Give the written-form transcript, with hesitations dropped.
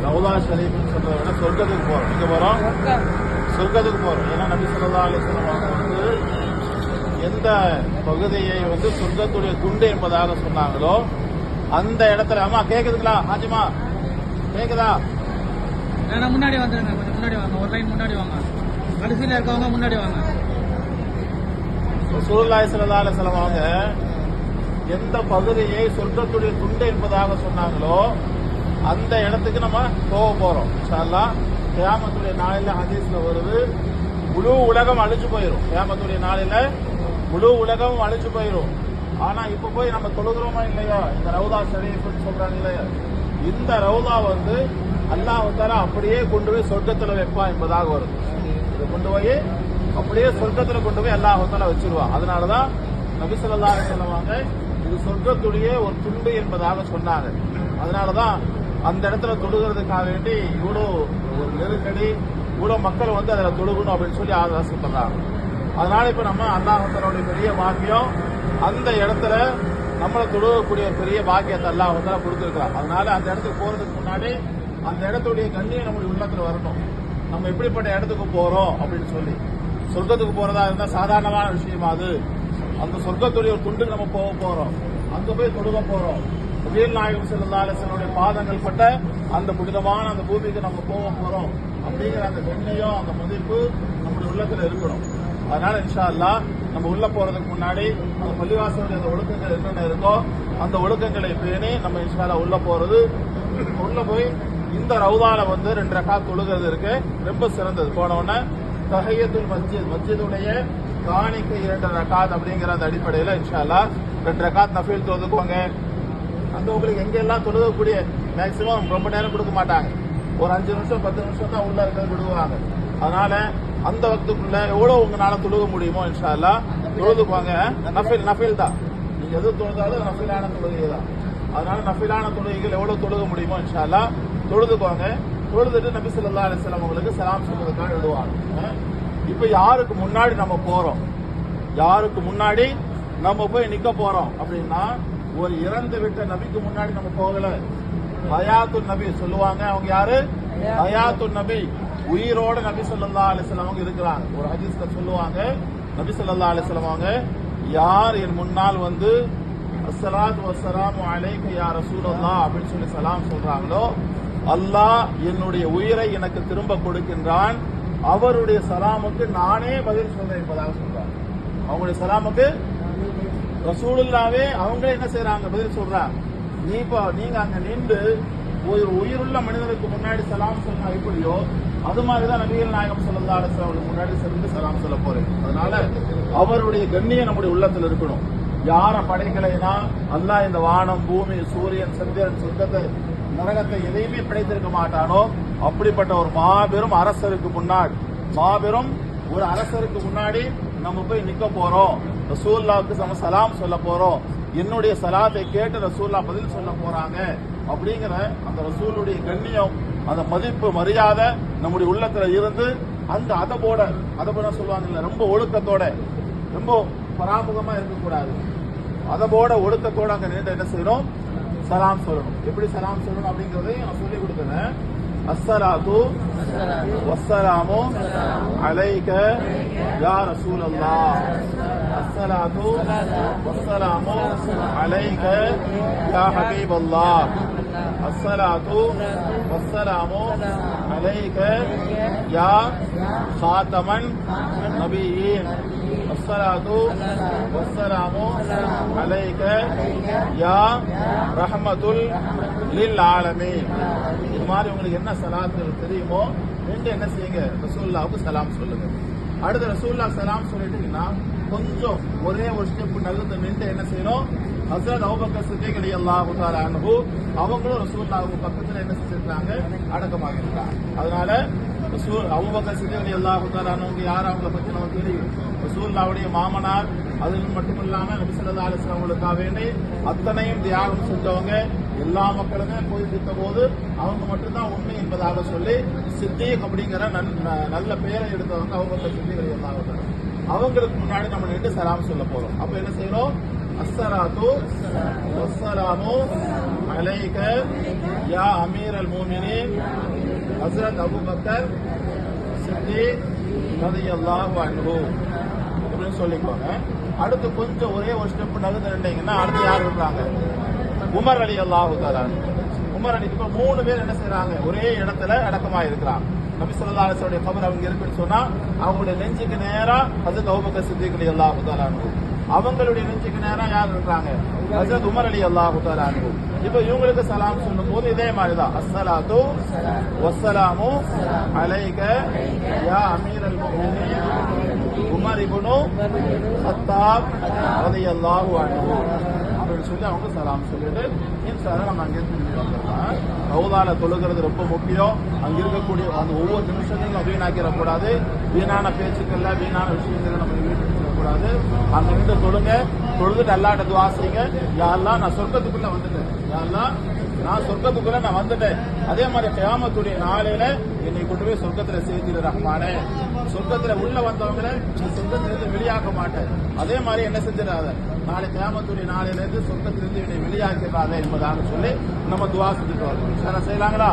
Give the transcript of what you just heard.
ரவுலா ஷரீஃப்னு சொல்றத விட சொர்க்கத்துக்கு போறோம். எங்க போறோம்? சொர்க்கத்துக்கு போறோம். ஏன்னா நபி ஸல்லல்லாஹு அலைஹி வஸல்லம் வந்து எந்த பகுதியை வந்து சொர்க்கத்துடைய துண்டு என்பதாக சொன்னாங்களோ அந்த இடத்துல. அம்மா கேக்குதுங்களா? ஹாஜிமா கேக்குதா? முன்னாடி வந்துருங்க, கொஞ்சம் முன்னாடி வாங்க, ஒரு லைன் முன்னாடி வாங்க, கடைசியில் இருக்கவங்க முன்னாடி வாங்க. ரசூலுல்லாஹி ஸல்லல்லாஹு அலைஹி வஸல்லம் அவங்க எந்த பகுதியை சொர்க்கத்துடைய துண்டு என்பதாக சொன்னாங்களோ அந்த இடத்துக்கு நம்ம போக போறோம். இன்ஷா அல்லாஹ் கியாமத்துடைய நாளில ஹதீஸ்ல வருது, முழு உலகம் அழிஞ்சு போயிடும். கியாமத்துடைய நாளில முழு உலகம் அழிஞ்சு போயிடும். ஆனா இப்ப போய் நம்ம தொழுகிறோமா இல்லையா? இந்த ரவுதா ஷரீஃப்னு சொல்றாங்க இல்லையா, இந்த ரவுதா வந்து அல்லாஹ் தஆலா அப்படியே கொண்டு போய் சொர்க்கத்துல வைப்பா என்பதாக வருது. இதை கொண்டு போய் அப்படியே சொர்க்கத்துல கொண்டு போய் அல்லாஹ் தஆலா வச்சிருவான். அதனாலதான் நபி ஸல்லல்லாஹு அலைஹி வஸல்லம் இது சொர்க்கத்துடைய ஒரு துண்டு என்பதாக சொன்னாங்க. அதனாலதான் அந்த இடத்துல தொழுகிறதுக்காக வேண்டி இவ்வளோ ஒரு நெருக்கடி, இவ்வளோ மக்கள் வந்து அதில் தொழுகணும் அப்படின்னு சொல்லி ஆசைப்படுறாங்க. அதனால இப்ப நம்ம அல்லாஹ் தஆலாவுடைய பெரிய பாக்கியம், அந்த இடத்துல நம்மளை தொழுகக்கூடிய பெரிய பாக்கியத்தை அல்லாஹ் தஆலா கொடுத்திருக்கிறார். அதனால அந்த இடத்துக்கு போறதுக்கு முன்னாடி அந்த இடத்துடைய கண்ணியம் நம்முடைய உள்ளத்துல வரணும். நம்ம எப்படிப்பட்ட இடத்துக்கு போறோம் அப்படின்னு சொல்லி. சொர்க்கத்துக்கு போறதா இருந்தா சாதாரணமான விஷயமா அது? அந்த சொர்க்கத்துடைய ஒரு துண்டுக்கு நம்ம போக போறோம், அங்க போய் தொழுக போறோம். நபிகள் நாயகம் ஸல்லல்லாஹு அலைஹி வஸல்லம் பாதங்கள் பட்ட அந்த புனிதமான அந்த பூமிக்கு நம்ம போக போறோம் அப்படிங்கிற அந்த கண்ணியம், அந்த மதிப்பு நம்முடைய உள்ளத்துல இருக்கணும். அதனால இன்ஷா அல்லாஹ் நம்ம உள்ள போறதுக்கு முன்னாடி அந்த பள்ளிவாசலுடைய அந்த ஒழுக்கங்கள் என்னென்ன இருக்கோ அந்த ஒழுக்கங்களை பேணி நம்ம இன்ஷா அல்லாஹ் உள்ள போறது. உள்ள போய் இந்த ரவுதால வந்து 2 ரக்காத் தொழுகிறது இருக்கு, ரொம்ப சிறந்தது. போன உடனே தஹியத்துல் மஸ்ஜிதுடைய காணிக்கை 2 ரக்காத் அப்படிங்கிற அந்த அடிப்படையில் இன்ஷா அல்லாஹ் 2 ரக்காத் நஃபில் தொழுதுக்கோங்க. அந்த உங்களுக்கு எங்கெல்லாம் தொழுகக்கூடிய மேக்சிமம் ரொம்ப நேரம் கொடுக்க மாட்டாங்க, ஒரு 5 நிமிஷம் 10 நிமிஷம் தான் உள்ள இருக்கிறது விடுவாங்க. அதனால அந்த வக்துக்குள்ள எவ்வளவு உங்களால தொழுக முடியுமோ இன்ஷா அல்லாஹ் தொழுதுக்குவாங்க. நஃபில் தான், நீங்க எது தொழுதாலும் நஃபிலான தொழுகை தான். அதனால நஃபிலான தொழுகைகள் எவ்வளவு தொழுக முடியுமோ இன்ஷா அல்லாஹ் தொழுதுக்குவாங்க. தொழுதுட்டு நபி ஸல்லல்லாஹு அலைஹி வஸல்லம் உங்களுக்கு சலாம் சொல்றதுக்காக எழுதுவாங்க. இப்ப யாருக்கு முன்னாடி நம்ம போறோம், யாருக்கு முன்னாடி நம்ம போய் நிக்க போறோம் அப்படின்னா, ஒரு இறந்து விட்ட நபிக்கு முன்னாடி நம்ம போகல. ஹயாத்துன் நபி சொல்லுவாங்க. அவங்க யாரு? ஹயாத்துன் நபி, உயிரோட நபி ஸல்லல்லாஹு அலைஹி வஸல்லம் அவங்க இருக்கிறாங்க. ஒரு ஹதீஸ்ல சொல்லுவாங்க, நபி ஸல்லல்லாஹு அலைஹி வஸல்லம் அவங்க யார் என் முன்னால் வந்து அஸ்ஸலாத்து வஸ்ஸலாமு அலைக யா ரசூலல்லாஹ் அப்படின்னு சொல்லி சலாம் சொல்றாங்களோ, அல்லாஹ் என்னுடைய உயிரை எனக்கு திரும்ப கொடுக்கின்றான், அவருடைய சலாமுக்கு நானே பதில் சொல்றேன் என்பதாக சொல்றாங்க. அவங்களுடைய சலாமுக்கு ரசூலுல்லாவே அவங்களே என்ன செய்யறாங்க? பதில் சொல்றாங்க. நீங்க அங்க நின்று ஒரு உயிருள்ள மனிதனுக்கு முன்னாடி சலாம் சொன்னா எப்படியோ அது மாதிரிதான் நபிகள் நாயகம் ஸல்லல்லாஹு அலைஹி வஸல்லம் முன்னாடி சென்று சலாம் சொல்ல போறேன். அதனால அவருடைய கண்ணியம் நம்முடைய உள்ளத்தில் இருக்கணும். யார படைக்கலைன்னா அல்லாஹ் இந்த வானம், பூமி, சூரியன், சந்திரன், சொர்க்கத்தை, நரகத்தை எதையுமே படைத்திருக்க மாட்டானோ அப்படிப்பட்ட ஒரு மாபெரும் அரசருக்கு முன்னாடி, மாபெரும் ஒரு அரசருக்கு முன்னாடி நம்ம போய் நிக்க போறோம். ரசூலுல்லாஹ்வுக்கு நம்ம சலாம் சொல்ல போறோம். என்னுடைய சலாத்தை கேட்டு ரசூலுல்லாஹ் பதில் சொல்ல போறாங்க அப்படிங்கிற அந்த ரசூலுடைய கண்ணியம், அந்த மதிப்பு, மரியாதை நம்முடைய உள்ளத்துல இருந்து அந்த அதபோட சொல்லுவாங்கல்ல, ரொம்ப ஒழுக்கத்தோட, ரொம்ப பராமுகமா இருக்கக்கூடாது, அதபோட ஒழுக்கத்தோட அங்க நின்று என்ன செய்யணும்? சலாம் சொல்லணும். எப்படி சலாம் சொல்லணும் அப்படிங்கறதையும் நான் சொல்லி கொடுத்தேன். அஸ்ஸலாத்து வஸ்ஸலாமு அலைக யா ரசூலல்லாஹ், அஸ்ஸலாத்து வஸ்ஸலாமு அலைக யா ஹபீபல்லாஹ், அஸ்ஸலாத்து வஸ்ஸலாமு அலைக யா காத்தமன் நபியீன், அஸ்ஸலாத்து வஸ்ஸலாமு அலைக யா ரஹ்மத்துல் லில் ஆலமீன். இது மாதிரி உங்களுக்கு என்ன சலாத்து தெரியுமோ ரெண்டு என்ன செய்யுங்க? ரசூலுல்லாஹ்வுக்கு சலாம் சொல்லுங்க. அடுத்து ரசூலுல்லாஹ் சலாம் சொல்லிட்டீங்கன்னா கொஞ்சம் ஒரே ஒரு ஸ்டெப் நகர்ந்து நின்று என்ன செய்யணும்? ஹஸரத் அபூபக்கர் சித்திக் ரலியல்லாஹு தஆலா அன்ஹு அவங்களும் ரசூலுல்லாஹ்வுக்கு பக்கத்துல என்ன செஞ்சிருக்காங்க? அடக்கமாக இருக்காங்க. அதனால அபூபக்கர் சித்திக் ரலியல்லாஹு தஆலா அன்ஹு யார்? அவங்களை பத்தி நமக்கு தெரியும். ரசூலுல்லாஹ்வுடைய மாமனார். அது மட்டும் இல்லாம நபி ஸல்லல்லாஹு அலைஹி வஸல்லம் அவங்களுக்காக வேண்டி அத்தனையும் தியாகம் செஞ்சவங்க. எல்லா மக்களுமே போயிருந்த போது அவங்க மட்டும்தான் உண்மை என்பதாக சொல்லி சித்திக் அப்படிங்கிற நல்ல பெயரை எடுத்தவங்க அபூபக்கர் சித்திக் ரலியல்லாஹு தஆலா. அவங்களுக்கு முன்னாடி நம்ம நின்று சலாம் சொல்ல போறோம். அப்ப என்ன செய்யணும்? அஸ்ஸலாத்து வஸ்ஸலாமு அலைக யா அமீர் அல் மோமினின் ஹஸ்ரத் அபூபக்கர் சித்திக் ரலியல்லாஹு அன்ஹு அப்படின்னு சொல்லிக்கோங்க. அடுத்து கொஞ்சம் ஒரே ஒரு ஸ்டெப் நகர்ந்துட்டீங்கன்னா அடுத்து யார் இருக்கிறாங்க? உமர் ரலியல்லாஹு தஆலா. உமர் அலி இப்ப 3 பேர் என்ன செய்யறாங்க? ஒரே இடத்துல அடக்கமா இருக்கிறாங்க. நபி ஸல்லல்லாஹு அலைஹி வஸல்லம் கபர் அவங்க இருக்குன்னு சொன்னா அவங்களுடைய நெஞ்சுக்கு நேரா ஹஜ்ரத் அபூபக்கர் சித்திக் ரலியல்லாஹு தஆலா அன்ஹு, அவங்களுடைய நெஞ்சுக்கு நேரா யார் இருக்காங்க? ஹஜ்ரத் உமர் ரலியல்லாஹு தஆலா அன்ஹு. இப்ப இவங்களுக்கு சலாம் சொல்லும் போது இதே மாதிரிதான், அஸ்ஸலாத்து வஸ்ஸலாமு அலைக யா அமீரல் முஃமினீன் உமர் இப்னு கத்தாப் ரலியல்லாஹு அன்ஹு அப்படின்னு சொல்லி அவங்க சலாம் சொல்லிட்டு இன்ஷாஅல்லாஹ் நம்ம அங்கே திரும்பி வந்துடலாம். ரவுதால தொழுகிறது ரொம்ப முக்கியம். அங்க இருக்கக்கூடிய அந்த ஒவ்வொரு நிமிஷத்தையும் வீணாக்கிடக்கூடாது. வீணான பேச்சுக்கள்ல வீணான விஷயங்களை நம்ம வீணாக்கிடக்கூடாது. அங்க நின்று தொழுங்க, தொழுதுட்டு அல்லாஹ்ட்ட துஆ செய்யுங்க. யா அல்லாஹ் நான் சொர்க்கத்துக்குள்ள வந்துட்டேன், யா அல்லாஹ் நான் சொர்க்கத்துக்குள்ள நான் வந்துட்டேன். அதே மாதிரி கியாமத்துடைய நாளையில என்னை கொண்டு போய் சொர்க்கத்துல சேர்த்திரு ரஹ்மானே. சொர்க்கத்துல உள்ள வந்தவங்களை நீ சொர்க்கத்திலிருந்து வெளியாக்க மாட்டேன். அதே மாதிரி என்ன செஞ்சிடாத, நாளை கியாமத்துடைய நாளையிலிருந்து சொர்க்கத்திலிருந்து என்னை வெளியாக்கிறாத என்பதாக சொல்லி நம்ம துஆ செஞ்சுட்டு வரோம். செய்யலாங்களா?